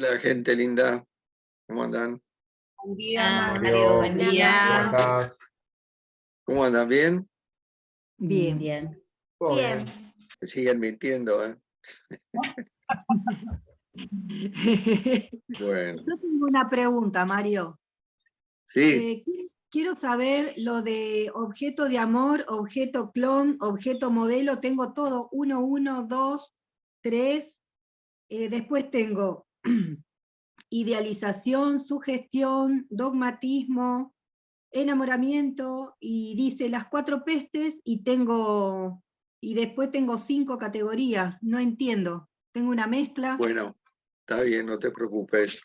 Hola, gente linda. ¿Cómo andan? Buen día, Mario, Mario. buen Buen día. día. ¿Cómo estás? ¿Cómo andan? ¿Bien? Bien. Bien. Todo Bien. bien. Me siguen mintiendo, ¿eh? Bueno, Yo tengo una pregunta, Mario. sí, Quiero saber lo de objeto de amor, objeto clon, objeto modelo. Tengo todo, 1, 2, 3. Después tengo idealización, sugestión, dogmatismo, enamoramiento, y dice las 4 pestes, y después tengo 5 categorías. No entiendo. Tengo una mezcla. bueno, está bien, no te preocupes.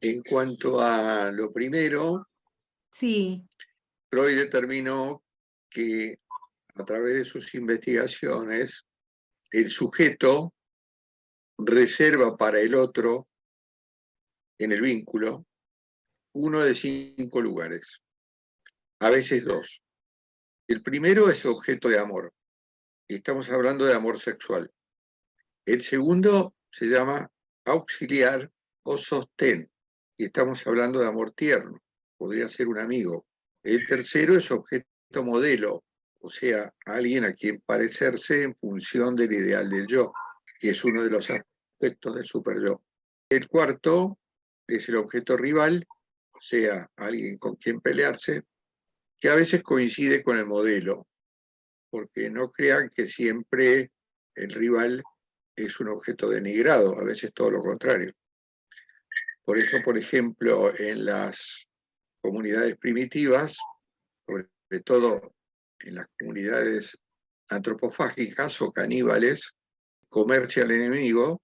En cuanto a lo primero, Sí. Freud determinó que a través de sus investigaciones, el sujeto reserva para el otro, en el vínculo, uno de 5 lugares, a veces 2. El primero es objeto de amor, y estamos hablando de amor sexual. El segundo se llama auxiliar o sostén, y estamos hablando de amor tierno, podría ser un amigo. El tercero es objeto modelo, o sea, alguien a quien parecerse en función del ideal del yo, que es uno de los aspectos del superyo. El cuarto es el objeto rival, o sea, alguien con quien pelearse, que a veces coincide con el modelo, porque no crean que siempre el rival es un objeto denigrado, a veces todo lo contrario. Por eso, por ejemplo, en las comunidades primitivas, sobre todo en las comunidades antropofágicas o caníbales, comerse al enemigo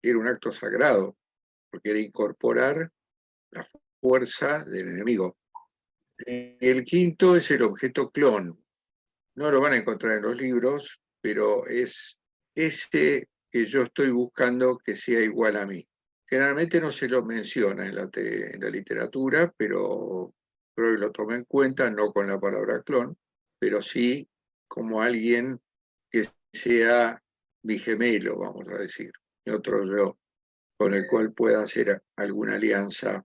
era un acto sagrado, porque era incorporar la fuerza del enemigo. El quinto es el objeto clon. No lo van a encontrar en los libros, pero es ese que yo estoy buscando que sea igual a mí. Generalmente no se lo menciona en la literatura, pero Freud lo toma en cuenta, no con la palabra clon, pero sí como alguien que sea mi gemelo, vamos a decir, mi otro yo, con el cual pueda hacer alguna alianza.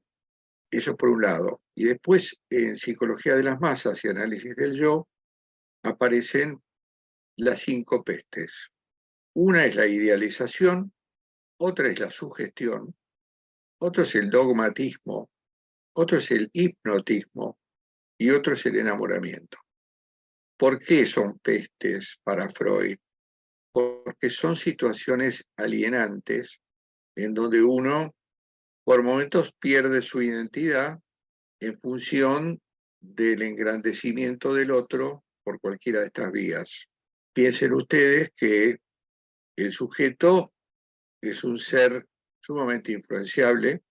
Eso por un lado. Y después, en psicología de las masas y análisis del yo, aparecen las 5 pestes. Una es la idealización, otra es la sugestión, otro es el dogmatismo, otro es el hipnotismo y otro es el enamoramiento. ¿Por qué son pestes para Freud? Porque son situaciones alienantes en donde uno por momentos pierde su identidad en función del engrandecimiento del otro por cualquiera de estas vías. Piensen ustedes que el sujeto es un ser sumamente influenciable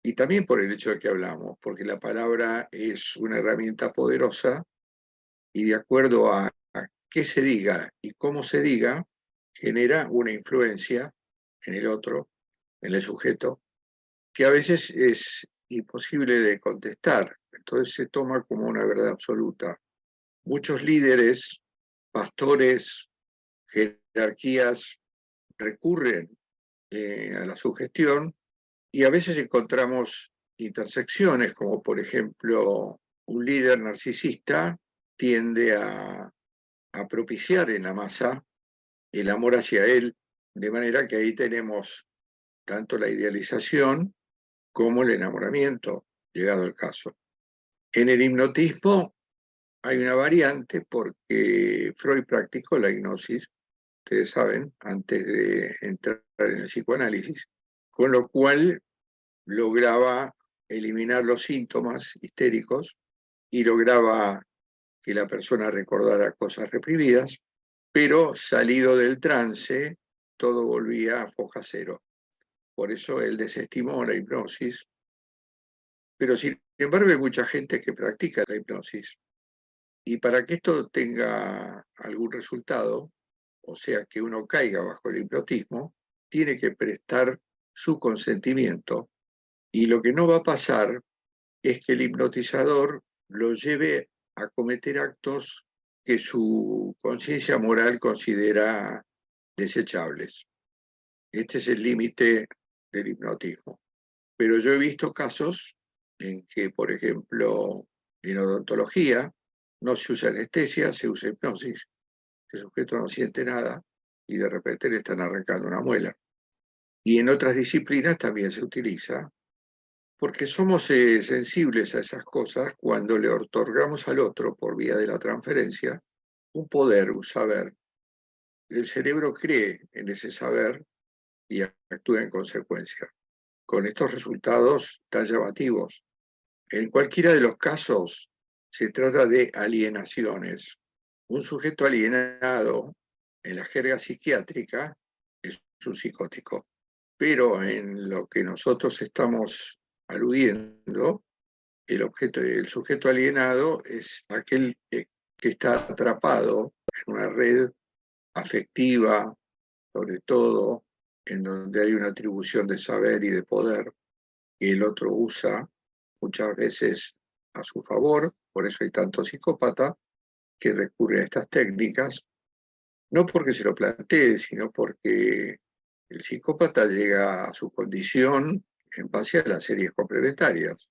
y también por el hecho de que hablamos, porque la palabra es una herramienta poderosa y de acuerdo a qué se diga y cómo se diga, genera una influencia en el otro, en el sujeto, que a veces es imposible de contestar, entonces se toma como una verdad absoluta. Muchos líderes, pastores, jerarquías recurren a la sugestión y a veces encontramos intersecciones, como por ejemplo un líder narcisista tiende a propiciar en la masa el amor hacia él, de manera que ahí tenemos tanto la idealización como el enamoramiento, llegado el caso. En el hipnotismo hay una variante porque Freud practicó la hipnosis, ustedes saben, antes de entrar en el psicoanálisis, con lo cual lograba eliminar los síntomas histéricos y lograba que la persona recordara cosas reprimidas, pero salido del trance, todo volvía a foja cero. Por eso él desestimó la hipnosis, pero sin embargo hay mucha gente que practica la hipnosis. Y para que esto tenga algún resultado, o sea, que uno caiga bajo el hipnotismo, tiene que prestar su consentimiento. Y lo que no va a pasar es que el hipnotizador lo lleve a cometer actos que su conciencia moral considera desechables. Este es el límite del hipnotismo. Pero yo he visto casos en que, por ejemplo, en odontología no se usa anestesia, se usa hipnosis. El sujeto no siente nada y de repente le están arrancando una muela. Y en otras disciplinas también se utiliza, porque somos sensibles a esas cosas cuando le otorgamos al otro, por vía de la transferencia, un poder, un saber. El cerebro cree en ese saber y actúa en consecuencia, con estos resultados tan llamativos. En cualquiera de los casos se trata de alienaciones. Un sujeto alienado, en la jerga psiquiátrica, es un psicótico. Pero en lo que nosotros estamos aludiendo, el sujeto alienado es aquel que está atrapado en una red afectiva, sobre todo en donde hay una atribución de saber y de poder que el otro usa muchas veces a su favor. Por eso hay tanto psicópata que recurre a estas técnicas, no porque se lo plantee, sino porque el psicópata llega a su condición en base a las series complementarias.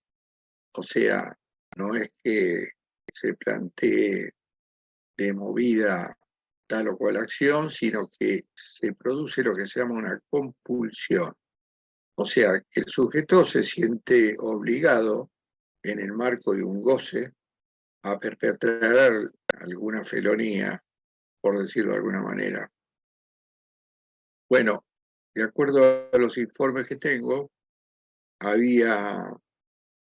O sea, no es que se plantee de movida tal o cual acción, sino que se produce lo que se llama una compulsión. O sea, que el sujeto se siente obligado, en el marco de un goce, a perpetrar alguna felonía, por decirlo de alguna manera. Bueno, de acuerdo a los informes que tengo, había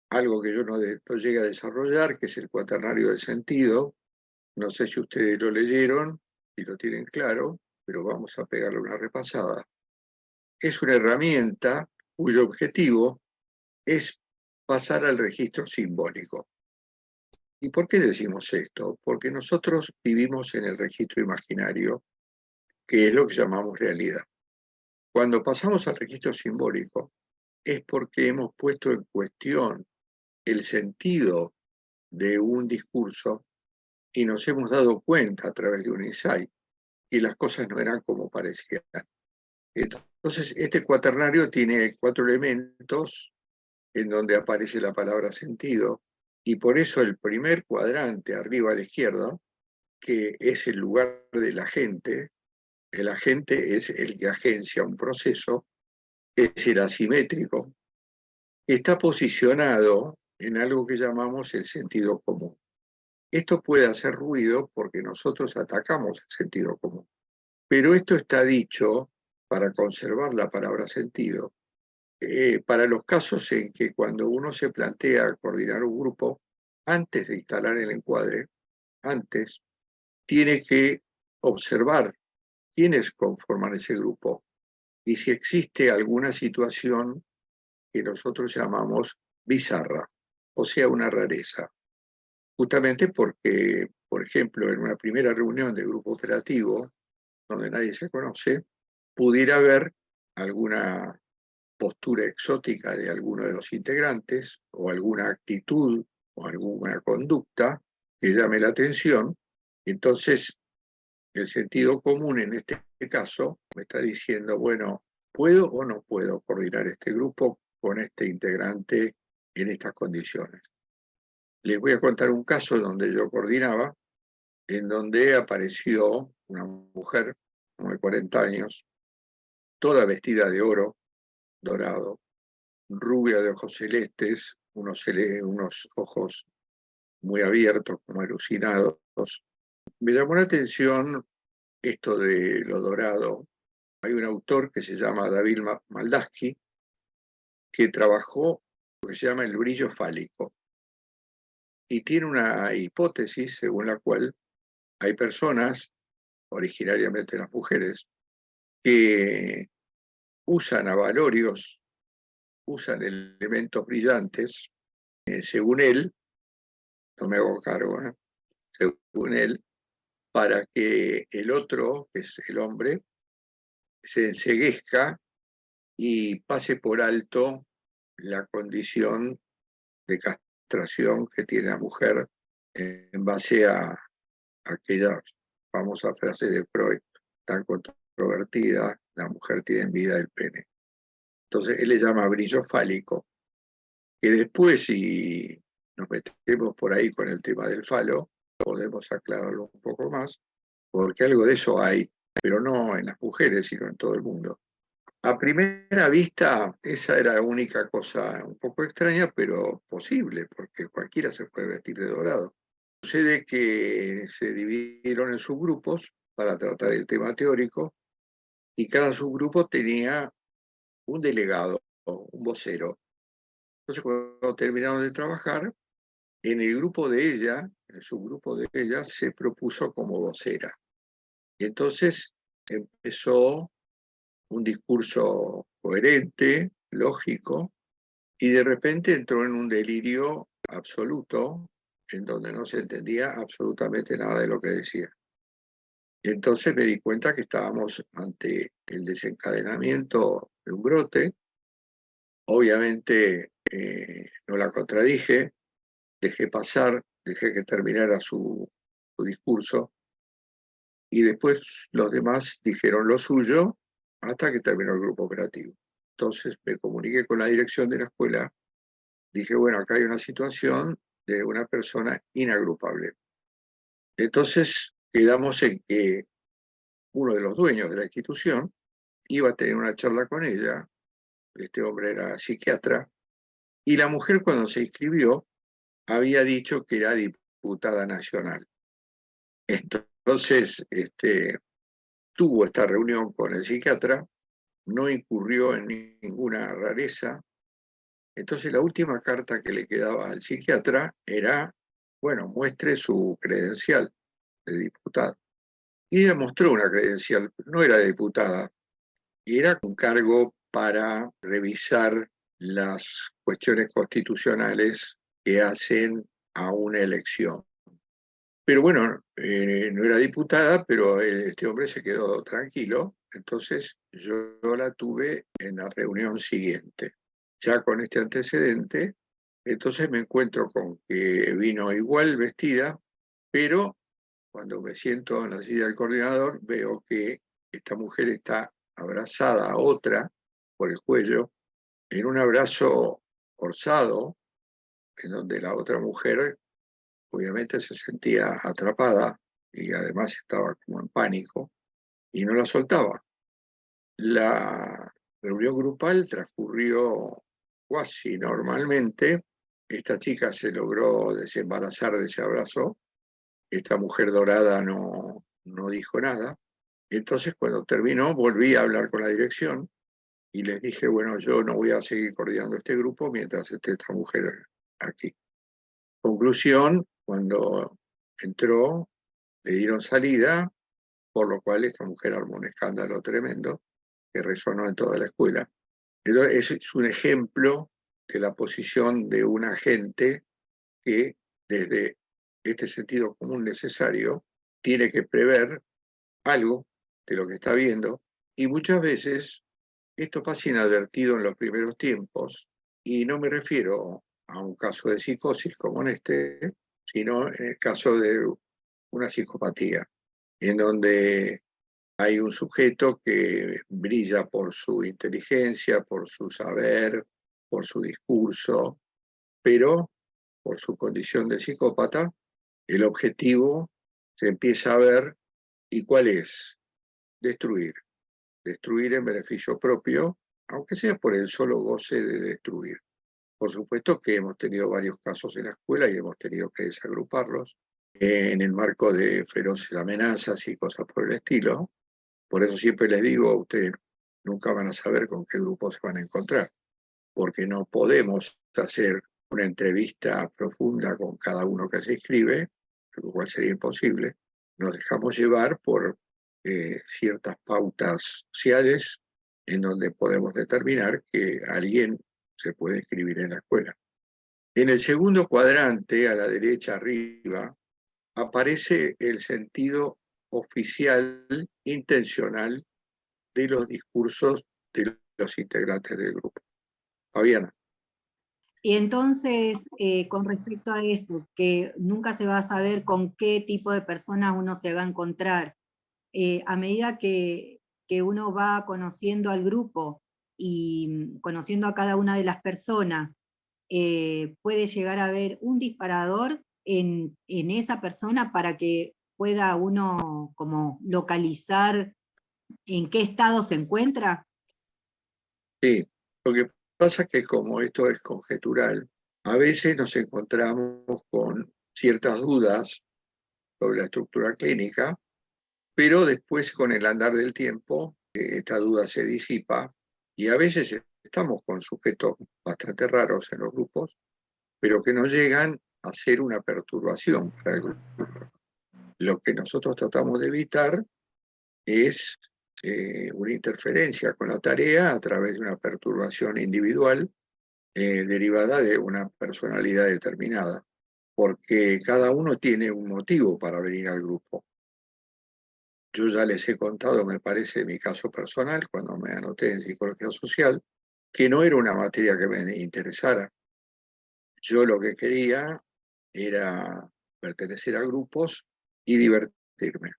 algo que yo no llegué a desarrollar, que es el cuaternario del sentido. No sé si ustedes lo leyeron y lo tienen claro, pero vamos a pegarle una repasada. Es una herramienta cuyo objetivo es pasar al registro simbólico. ¿Y por qué decimos esto? Porque nosotros vivimos en el registro imaginario, que es lo que llamamos realidad. Cuando pasamos al registro simbólico, es porque hemos puesto en cuestión el sentido de un discurso y nos hemos dado cuenta a través de un insight que las cosas no eran como parecían. Entonces, este cuaternario tiene 4 elementos en donde aparece la palabra sentido, y por eso el primer cuadrante arriba a la izquierda, que es el lugar del agente, el agente es el que agencia un proceso, es el asimétrico, está posicionado en algo que llamamos el sentido común. Esto puede hacer ruido porque nosotros atacamos el sentido común, pero esto está dicho para conservar la palabra sentido, para los casos en que cuando uno se plantea coordinar un grupo, antes de instalar el encuadre, antes, tiene que observar quiénes conforman ese grupo y si existe alguna situación que nosotros llamamos bizarra, o sea, una rareza. Justamente porque, por ejemplo, en una primera reunión de grupo operativo, donde nadie se conoce, pudiera haber alguna postura exótica de alguno de los integrantes o alguna actitud o alguna conducta que llame la atención. Entonces, el sentido común en este caso me está diciendo, bueno, ¿puedo o no puedo coordinar este grupo con este integrante en estas condiciones? Les voy a contar un caso donde yo coordinaba, en donde apareció una mujer como de 40 años, toda vestida de oro, dorado, rubia de ojos celestes, unos ojos muy abiertos, como alucinados. Me llamó la atención esto de lo dorado. Hay un autor que se llama David Maldavsky, que trabajó lo que se llama el brillo fálico, y tiene una hipótesis según la cual hay personas, originariamente las mujeres, que usan avalorios, usan elementos brillantes, según él, no me hago cargo, según él, para que el otro, que es el hombre, se enceguezca y pase por alto la condición de castración que tiene la mujer en base a aquella famosa frase de Freud, tan extrovertida, la mujer tiene envidia del pene. Entonces él le llama brillo fálico, que después si nos metemos por ahí con el tema del falo, podemos aclararlo un poco más, porque algo de eso hay, pero no en las mujeres, sino en todo el mundo. A primera vista, esa era la única cosa un poco extraña, pero posible, porque cualquiera se puede vestir de dorado. Sucede que se dividieron en subgrupos para tratar el tema teórico y cada subgrupo tenía un delegado, un vocero. Entonces, cuando terminaron de trabajar, en el grupo de ella, en el subgrupo de ella, se propuso como vocera. Y entonces empezó un discurso coherente, lógico, y de repente entró en un delirio absoluto, en donde no se entendía absolutamente nada de lo que decía. Y entonces me di cuenta que estábamos ante el desencadenamiento de un brote. Obviamente no la contradije, dejé pasar, dejé que terminara su discurso, y después los demás dijeron lo suyo hasta que terminó el grupo operativo. Entonces me comuniqué con la dirección de la escuela, dije, bueno, acá hay una situación de una persona inagrupable. Entonces quedamos en que uno de los dueños de la institución iba a tener una charla con ella, este hombre era psiquiatra, y la mujer cuando se inscribió había dicho que era diputada nacional. Entonces, tuvo esta reunión con el psiquiatra, no incurrió en ninguna rareza. Entonces la última carta que le quedaba al psiquiatra era, bueno, muestre su credencial de diputada. Y ella mostró una credencial, no era de diputada, y era un cargo para revisar las cuestiones constitucionales que hacen a una elección. Pero bueno, no era diputada, pero este hombre se quedó tranquilo, entonces yo la tuve en la reunión siguiente. Ya con este antecedente, entonces me encuentro con que vino igual vestida, pero cuando me siento en la silla del coordinador, veo que esta mujer está abrazada a otra por el cuello, en un abrazo forzado, en donde la otra mujer obviamente se sentía atrapada y además estaba como en pánico y no la soltaba. La reunión grupal transcurrió casi normalmente. Esta chica se logró desembarazar de ese abrazo. Esta mujer dorada no dijo nada. Entonces, cuando terminó, volví a hablar con la dirección y les dije, bueno, yo no voy a seguir coordinando este grupo mientras esté esta mujer aquí. Conclusión, cuando entró, le dieron salida, por lo cual esta mujer armó un escándalo tremendo que resonó en toda la escuela. Entonces, es un ejemplo de la posición de un agente que, desde este sentido común necesario, tiene que prever algo de lo que está viendo, y muchas veces esto pasa inadvertido en los primeros tiempos, y no me refiero a un caso de psicosis como en este, sino en el caso de una psicopatía, en donde hay un sujeto que brilla por su inteligencia, por su saber, por su discurso, pero por su condición de psicópata, el objetivo se empieza a ver. ¿Y cuál es? Destruir. Destruir en beneficio propio, aunque sea por el solo goce de destruir. Por supuesto que hemos tenido varios casos en la escuela y hemos tenido que desagruparlos en el marco de feroces amenazas y cosas por el estilo. Por eso siempre les digo a ustedes, nunca van a saber con qué grupo se van a encontrar, porque no podemos hacer una entrevista profunda con cada uno que se inscribe, lo cual sería imposible. Nos dejamos llevar por ciertas pautas sociales en donde podemos determinar que alguien se puede inscribir en la escuela. En el segundo cuadrante, a la derecha arriba, aparece el sentido oficial, intencional, de los discursos de los integrantes del grupo. Fabiana. Y entonces, con respecto a esto, que nunca se va a saber con qué tipo de personas uno se va a encontrar, a medida que que uno va conociendo al grupo y conociendo a cada una de las personas, puede llegar a haber un disparador en esa persona para que pueda uno como localizar en qué estado se encuentra. Sí, lo que pasa es que como esto es conjetural, a veces nos encontramos con ciertas dudas sobre la estructura clínica, pero después con el andar del tiempo, esta duda se disipa y a veces estamos con sujetos bastante raros en los grupos, pero que no llegan a ser una perturbación para el grupo. Lo que nosotros tratamos de evitar es una interferencia con la tarea a través de una perturbación individual derivada de una personalidad determinada, porque cada uno tiene un motivo para venir al grupo. Yo ya les he contado, me parece, mi caso personal, cuando me anoté en psicología social, que no era una materia que me interesara. Yo lo que quería era pertenecer a grupos y divertirme.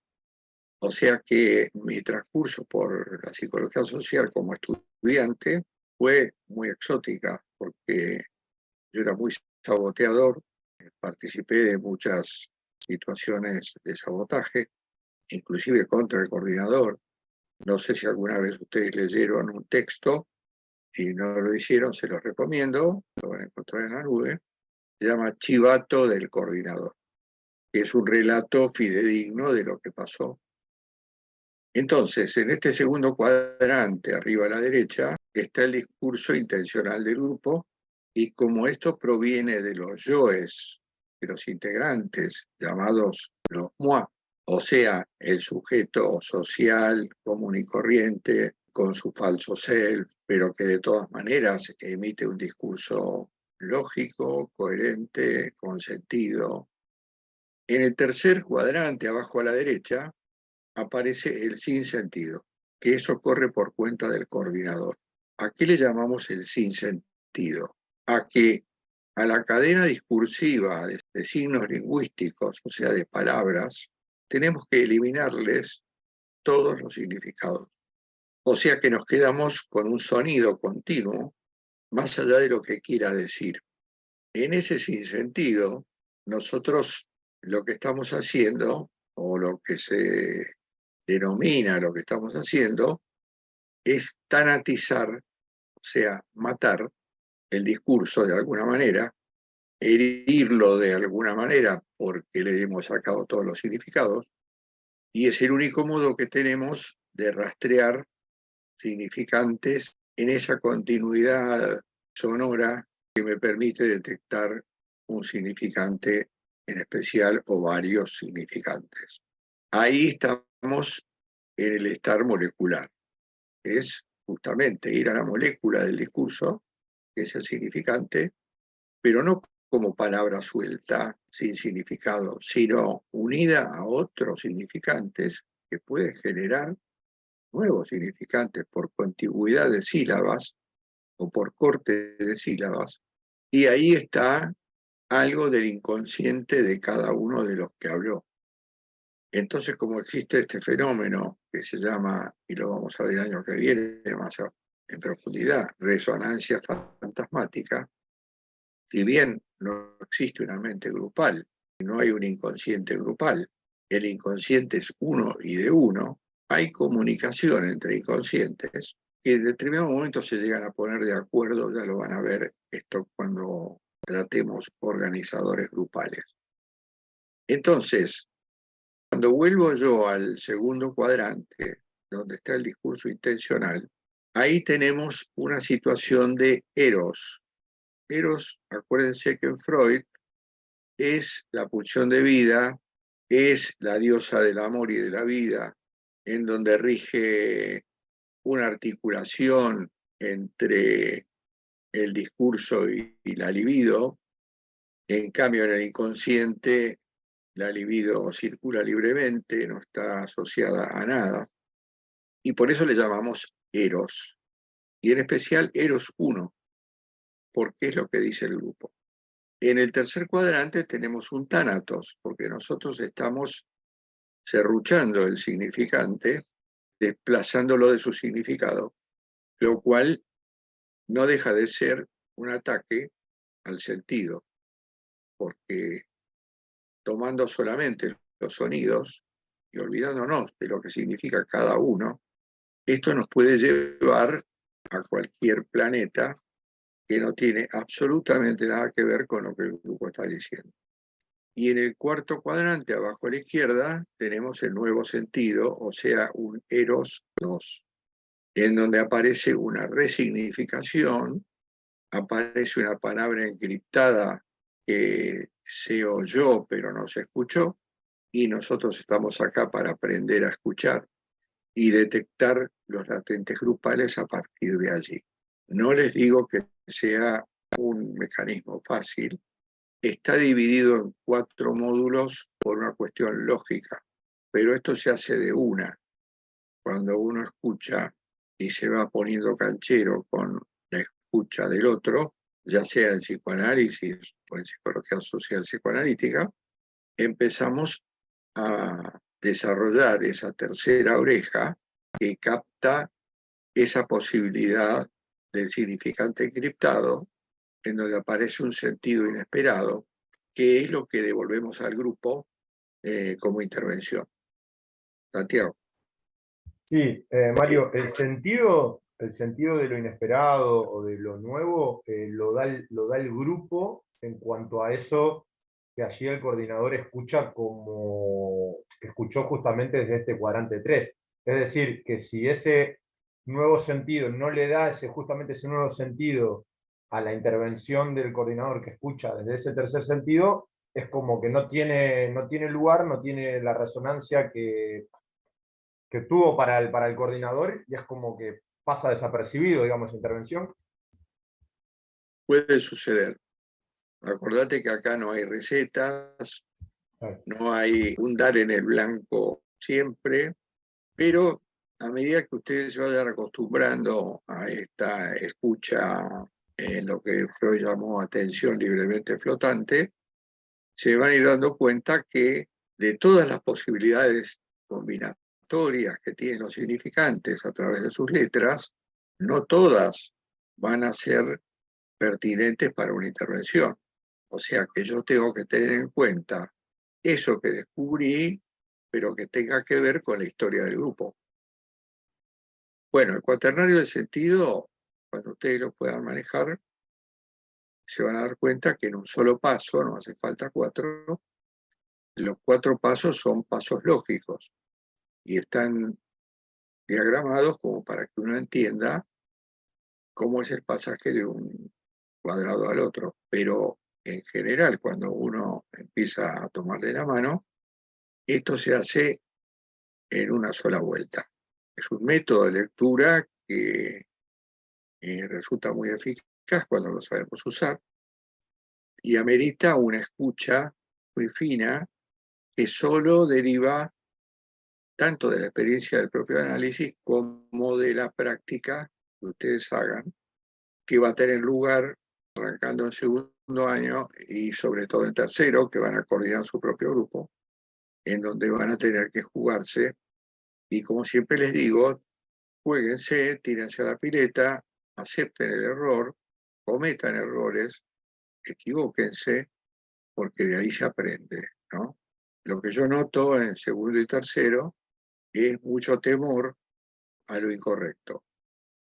O sea que mi transcurso por la psicología social como estudiante fue muy exótica, porque yo era muy saboteador, participé de muchas situaciones de sabotaje, inclusive contra el coordinador. No sé si alguna vez ustedes leyeron un texto y no lo hicieron, se los recomiendo, lo van a encontrar en la nube. Se llama Chivato del coordinador, que es un relato fidedigno de lo que pasó. Entonces, en este segundo cuadrante, arriba a la derecha, está el discurso intencional del grupo, y como esto proviene de los yoes, de los integrantes, llamados los moi, o sea, el sujeto social, común y corriente, con su falso self, pero que de todas maneras emite un discurso lógico, coherente, con sentido. En el tercer cuadrante, abajo a la derecha, aparece el sinsentido, que eso corre por cuenta del coordinador. ¿A qué le llamamos el sinsentido? A que a la cadena discursiva de signos lingüísticos, o sea, de palabras, tenemos que eliminarles todos los significados. O sea que nos quedamos con un sonido continuo, más allá de lo que quiera decir. En ese sinsentido, nosotros lo que estamos haciendo, o lo que se denomina lo que estamos haciendo, es tanatizar, o sea, matar el discurso de alguna manera, herirlo de alguna manera porque le hemos sacado todos los significados, y es el único modo que tenemos de rastrear significantes en esa continuidad sonora que me permite detectar un significante en especial o varios significantes. Ahí estamos en el estar molecular. Es justamente ir a la molécula del discurso, que es el significante, pero no como palabra suelta, sin significado, sino unida a otros significantes que pueden generar nuevos significantes por contigüidad de sílabas o por corte de sílabas, y ahí está algo del inconsciente de cada uno de los que habló. Entonces, como existe este fenómeno que se llama, y lo vamos a ver el año que viene más en profundidad, resonancia fantasmática, si bien no existe una mente grupal, no hay un inconsciente grupal, el inconsciente es uno y de uno, hay comunicación entre inconscientes que en determinado momento se llegan a poner de acuerdo, ya lo van a ver esto cuando tratemos organizadores grupales. Entonces, cuando vuelvo yo al segundo cuadrante, donde está el discurso intencional, ahí tenemos una situación de eros. Eros, acuérdense que en Freud es la pulsión de vida, es la diosa del amor y de la vida, en donde rige una articulación entre el discurso y la libido. En cambio, en el inconsciente, la libido circula libremente, no está asociada a nada, y por eso le llamamos Eros, y en especial Eros 1, porque es lo que dice el grupo. En el tercer cuadrante tenemos un tánatos, porque nosotros estamos serruchando el significante desplazándolo de su significado, lo cual no deja de ser un ataque al sentido, porque tomando solamente los sonidos y olvidándonos de lo que significa cada uno, esto nos puede llevar a cualquier planeta que no tiene absolutamente nada que ver con lo que el grupo está diciendo. Y en el cuarto cuadrante, abajo a la izquierda, tenemos el nuevo sentido, o sea, un Eros 2, en donde aparece una resignificación, aparece una palabra encriptada que se oyó pero no se escuchó, y nosotros estamos acá para aprender a escuchar y detectar los latentes grupales a partir de allí. No les digo que sea un mecanismo fácil, está dividido en 4 módulos por una cuestión lógica, pero esto se hace de una. Cuando uno escucha y se va poniendo canchero con la escucha del otro, ya sea en psicoanálisis o en psicología social psicoanalítica, empezamos a desarrollar esa tercera oreja que capta esa posibilidad del significante encriptado, en donde aparece un sentido inesperado, que es lo que devolvemos al grupo como intervención. Santiago. Sí, Mario, el sentido de lo inesperado o de lo nuevo lo da el grupo en cuanto a eso que allí el coordinador escucha como escuchó justamente desde este cuadrante 3. Es decir, que si ese nuevo sentido no le da justamente ese nuevo sentido a la intervención del coordinador que escucha desde ese tercer sentido, es como que no tiene lugar, no tiene la resonancia que tuvo para el coordinador y es como que pasa desapercibido, digamos, esa intervención. Puede suceder. Acordate que acá no hay recetas, no hay un dar en el blanco siempre, pero a medida que ustedes se vayan acostumbrando a esta escucha en lo que Freud llamó atención libremente flotante, se van a ir dando cuenta que de todas las posibilidades combinatorias que tienen los significantes a través de sus letras, no todas van a ser pertinentes para una intervención. O sea que yo tengo que tener en cuenta eso que descubrí, pero que tenga que ver con la historia del grupo. Bueno, el cuaternario del sentido, cuando ustedes lo puedan manejar, se van a dar cuenta que en un solo paso, no hace falta 4, los 4 pasos son pasos lógicos y están diagramados como para que uno entienda cómo es el pasaje de un cuadrado al otro. Pero en general, cuando uno empieza a tomarle la mano, esto se hace en una sola vuelta. Es un método de lectura que resulta muy eficaz cuando lo sabemos usar y amerita una escucha muy fina que solo deriva tanto de la experiencia del propio análisis como de la práctica que ustedes hagan, que va a tener lugar arrancando en segundo año y sobre todo en tercero, que van a coordinar su propio grupo, en donde van a tener que jugarse. Y como siempre les digo, jueguense, tírense a la pileta, acepten el error, cometan errores, equivóquense, porque de ahí se aprende, ¿no? Lo que yo noto en segundo y tercero es mucho temor a lo incorrecto.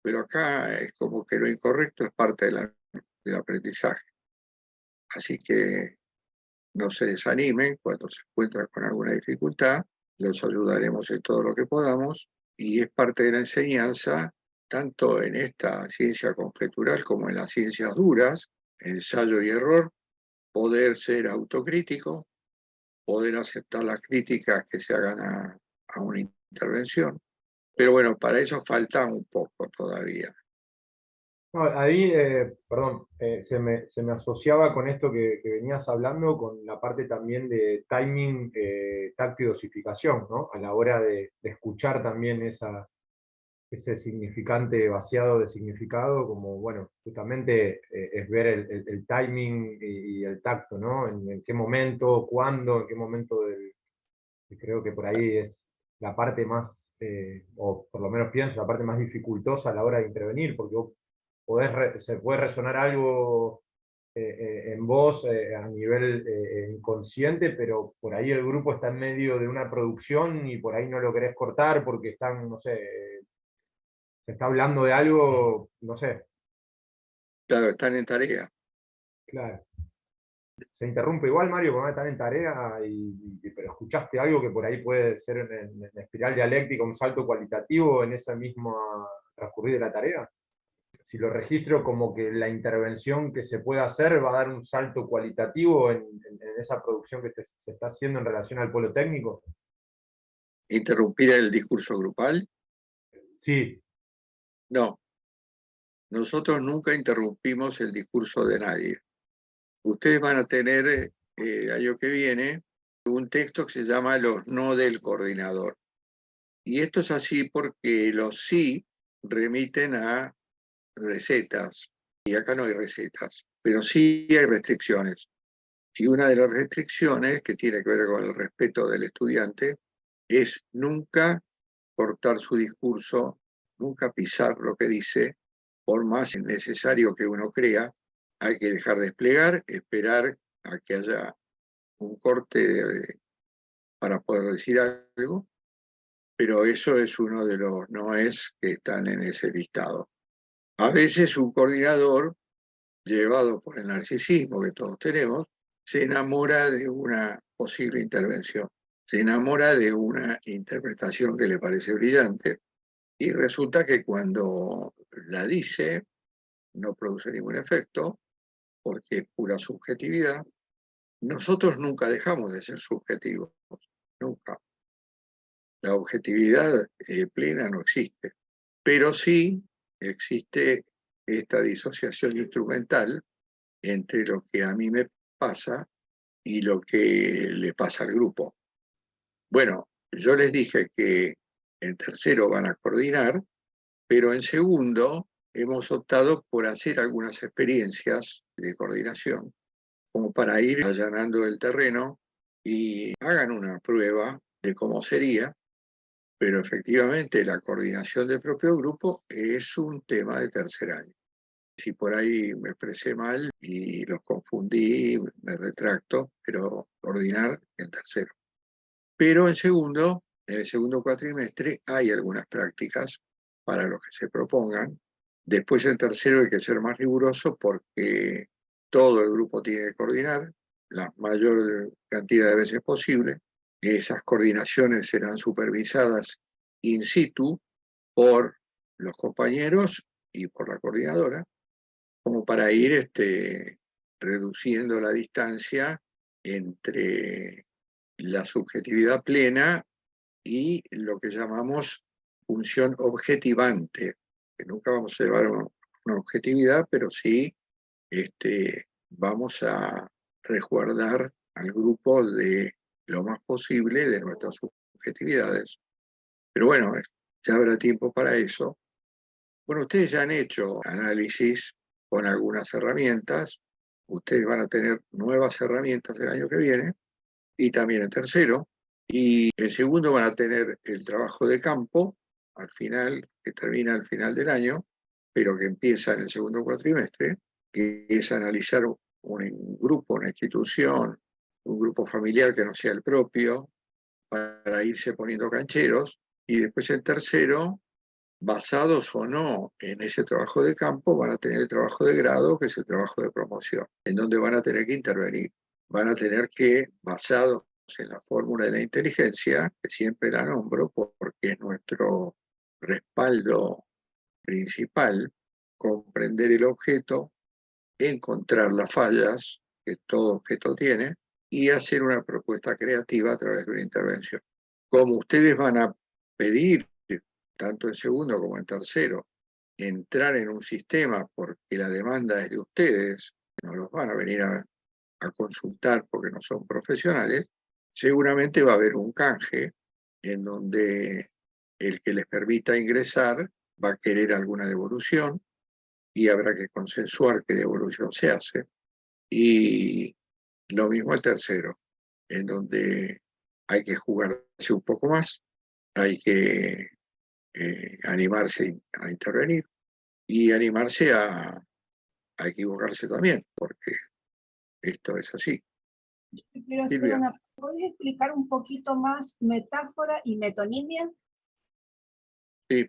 Pero acá es como que lo incorrecto es parte del aprendizaje. Así que no se desanimen cuando se encuentran con alguna dificultad, los ayudaremos en todo lo que podamos y es parte de la enseñanza, tanto en esta ciencia conjetural como en las ciencias duras, ensayo y error, poder ser autocrítico, poder aceptar las críticas que se hagan a una intervención. Pero bueno, para eso falta un poco todavía. No, ahí, perdón, se me asociaba con esto que venías hablando, con la parte también de timing, tacto y dosificación, ¿no? A la hora de escuchar también ese significante vaciado de significado, como, bueno, justamente es ver el timing y el tacto, ¿no? En qué momento, cuándo, en qué momento creo que por ahí es la parte más, o por lo menos pienso, la parte más dificultosa a la hora de intervenir, porque vos se puede resonar algo en vos a nivel inconsciente, pero por ahí el grupo está en medio de una producción y por ahí no lo querés cortar porque están, no sé, se está hablando de algo, no sé, Claro, están en tarea. claro. Se interrumpe igual, Mario, cuando están en tarea, pero escuchaste algo que por ahí puede ser en espiral dialéctica, un salto cualitativo en esa misma transcurrir de la tarea. Si lo registro como que la intervención que se pueda hacer va a dar un salto cualitativo en esa producción que se está haciendo en relación al polo técnico. ¿Interrumpir el discurso grupal? Sí, No, nosotros nunca interrumpimos el discurso de nadie. Ustedes van a tener el año que viene un texto que se llama Los no del coordinador. Y esto es así porque los sí remiten a recetas. Y acá no hay recetas, pero sí hay restricciones. Y una de las restricciones que tiene que ver con el respeto del estudiante es nunca cortar su discurso, nunca pisar lo que dice, por más necesario que uno crea, hay que dejar desplegar, esperar a que haya un corte para poder decir algo, pero eso es uno de los noes que están en ese listado. A veces un coordinador, llevado por el narcisismo que todos tenemos, se enamora de una posible intervención, se enamora de una interpretación que le parece brillante y resulta que cuando la dice no produce ningún efecto porque es pura subjetividad. Nosotros nunca dejamos de ser subjetivos, nunca. La objetividad plena no existe, pero sí existe esta disociación instrumental entre lo que a mí me pasa y lo que le pasa al grupo. Bueno, yo les dije que en tercero van a coordinar, pero en segundo hemos optado por hacer algunas experiencias de coordinación, como para ir allanando el terreno y hagan una prueba de cómo sería, pero efectivamente la coordinación del propio grupo es un tema de tercer año. Si por ahí me expresé mal y los confundí, me retracto, pero coordinar en tercero. Pero en el segundo cuatrimestre, hay algunas prácticas para los que se propongan. Después en tercero hay que ser más riguroso porque todo el grupo tiene que coordinar la mayor cantidad de veces posible. Esas coordinaciones serán supervisadas in situ por los compañeros y por la coordinadora, como para ir reduciendo la distancia entre la subjetividad plena y lo que llamamos función objetivante, que nunca vamos a llevar una objetividad, pero sí vamos a resguardar al grupo de lo más posible de nuestras subjetividades. Pero bueno, ya habrá tiempo para eso. Bueno, ustedes ya han hecho análisis con algunas herramientas, ustedes van a tener nuevas herramientas el año que viene, y también en tercero, y en segundo van a tener el trabajo de campo al final, que termina al final del año, pero que empieza en el segundo cuatrimestre, que es analizar un grupo, una institución, un grupo familiar que no sea el propio, para irse poniendo cancheros, y después en tercero, basados o no en ese trabajo de campo, van a tener el trabajo de grado, que es el trabajo de promoción, en donde van a tener que intervenir. Van a tener que, basados en la fórmula de la inteligencia, que siempre la nombro porque es nuestro respaldo principal, comprender el objeto, encontrar las fallas que todo objeto tiene y hacer una propuesta creativa a través de una intervención. Como ustedes van a pedir, tanto en segundo como en tercero, entrar en un sistema porque la demanda es de ustedes, no los van a venir a consultar porque no son profesionales, seguramente va a haber un canje en donde el que les permita ingresar va a querer alguna devolución y habrá que consensuar qué devolución se hace. Y lo mismo el tercero, en donde hay que jugarse un poco más, hay que animarse a intervenir y animarse a equivocarse también, porque esto es así. Yo quiero hacer Silvia. ¿Podría explicar un poquito más metáfora y metonimia? Sí.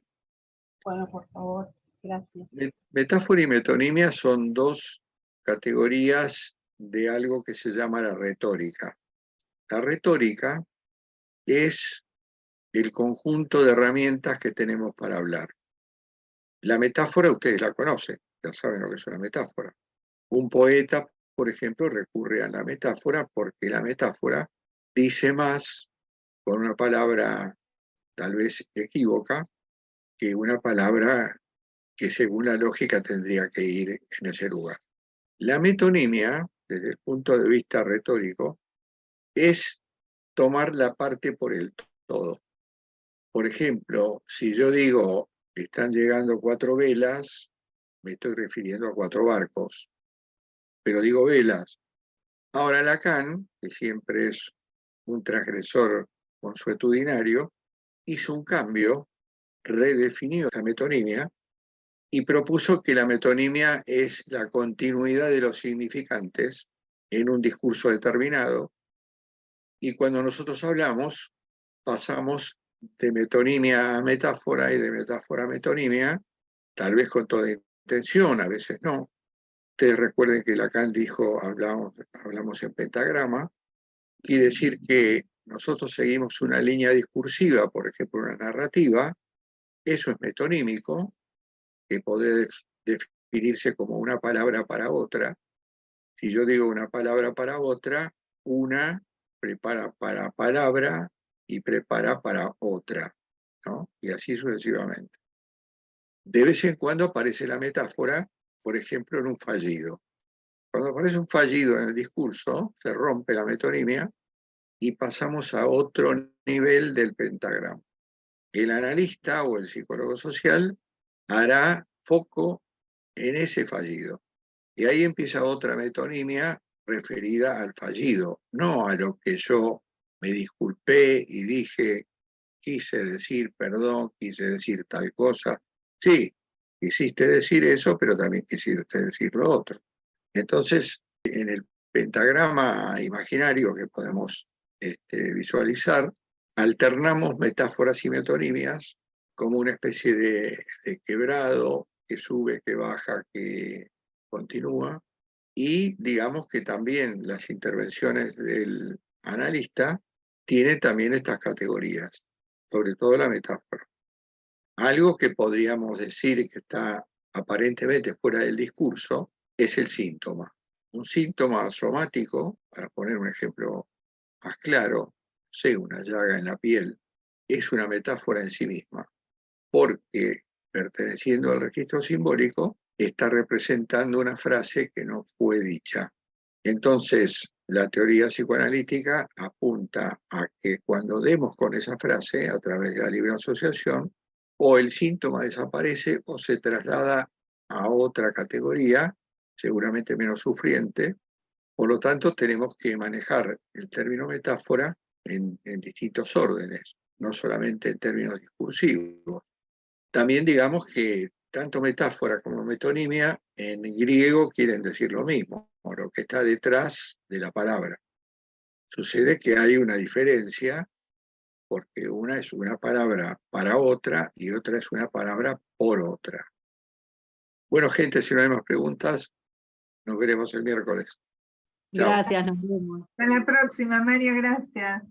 Bueno, por favor, gracias. Metáfora y metonimia son dos categorías de algo que se llama la retórica. La retórica es el conjunto de herramientas que tenemos para hablar. La metáfora ustedes la conocen, ya saben lo que es una metáfora. Un poeta, por ejemplo, recurre a la metáfora porque la metáfora dice más con una palabra tal vez equívoca que una palabra que según la lógica tendría que ir en ese lugar. La metonimia, desde el punto de vista retórico, es tomar la parte por el todo. Por ejemplo, si yo digo, están llegando 4 velas, me estoy refiriendo a 4 barcos, pero digo velas. Ahora Lacan, que siempre es un transgresor consuetudinario, hizo un cambio, redefinió la metonimia y propuso que la metonimia es la continuidad de los significantes en un discurso determinado, y cuando nosotros hablamos, pasamos de metonimia a metáfora y de metáfora a metonimia, tal vez con toda intención, a veces no. Ustedes recuerden que Lacan dijo, hablamos en pentagrama, quiere decir que nosotros seguimos una línea discursiva, por ejemplo, una narrativa, eso es metonímico, que puede definirse como una palabra para otra. Si yo digo una palabra para otra, una prepara para palabra y prepara para otra, ¿no? Y así sucesivamente. De vez en cuando aparece la metáfora, por ejemplo, en un fallido. Cuando aparece un fallido en el discurso, se rompe la metonimia y pasamos a otro nivel del pentagrama. El analista o el psicólogo social hará foco en ese fallido. Y ahí empieza otra metonimia referida al fallido, no a lo que yo me disculpé y dije, quise decir perdón, quise decir tal cosa. Sí, quisiste decir eso, pero también quisiste decir lo otro. Entonces, en el pentagrama imaginario que podemos visualizar, alternamos metáforas y metonimias como una especie de quebrado que sube, que baja, que continúa, y digamos que también las intervenciones del analista tienen también estas categorías, sobre todo la metáfora. Algo que podríamos decir que está aparentemente fuera del discurso es el síntoma. Un síntoma somático, para poner un ejemplo más claro, sé, una llaga en la piel, es una metáfora en sí misma, porque perteneciendo al registro simbólico, está representando una frase que no fue dicha. Entonces, la teoría psicoanalítica apunta a que cuando demos con esa frase, a través de la libre asociación, o el síntoma desaparece o se traslada a otra categoría, seguramente menos sufriente. Por lo tanto, tenemos que manejar el término metáfora en distintos órdenes, no solamente en términos discursivos. También digamos que tanto metáfora como metonimia en griego quieren decir lo mismo, o lo que está detrás de la palabra. Sucede que hay una diferencia porque una es una palabra para otra y otra es una palabra por otra. Bueno, gente, si no hay más preguntas, nos veremos el miércoles. Chao. Gracias, nos vemos. Hasta la próxima, Mario, gracias.